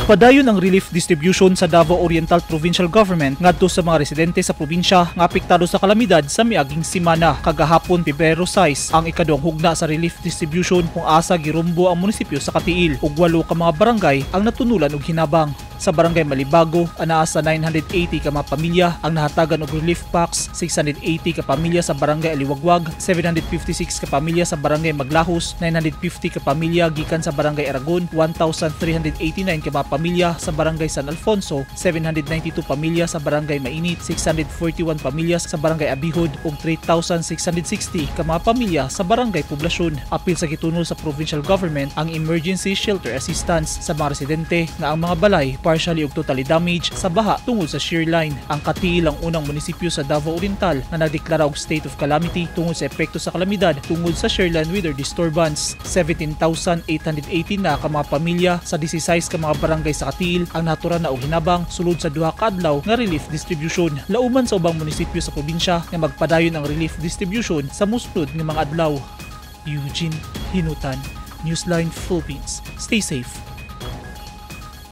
Nagpadayon ang relief distribution sa Davao Oriental Provincial Government ngadto sa mga residente sa probinsya nga apektado sa kalamidad sa miaging semana. Kagahapon Pebrero 6 ang ikaduhang hugna sa relief distribution kung asa girumbo ang munisipyo sa Katiil ug 8 ka mga barangay ang natunulan og hinabang. Sa barangay Malibago, anaa sa 980 ka mga pamilya ang nahatagan og relief packs, 680 ka pamilya sa barangay Aliwagwag, 756 ka pamilya sa barangay Maglahos, 950 ka pamilya gikan sa barangay Aragon, 1,389 ka mga pamilya sa barangay San Alfonso, 792 pamilya sa barangay Mainit, 641 pamilya sa barangay Abihod ug 3,660 ka mga pamilya sa barangay Poblasyon. Apil sa gitunol sa provincial government ang emergency shelter assistance sa mga residente nga ang mga balay partially ug totally damaged sa baha tungod sa shear line. Ang Katiil ang unang munisipyo sa Davao Oriental na nagdeklara og state of calamity tungod sa epekto sa kalamidad tungod sa shear line weather disturbance. 17,880 na ka mga pamilya sa 16 ka mga barangay sa Katiil ang natura na og hinabang sulod sa duha ka adlaw nga relief distribution. Lauman sa ubang munisipyo sa probinsya nga magpadayon ang relief distribution sa mosunod nga mga adlaw. Eugene Hinutan, Newsline Philippines. Stay safe.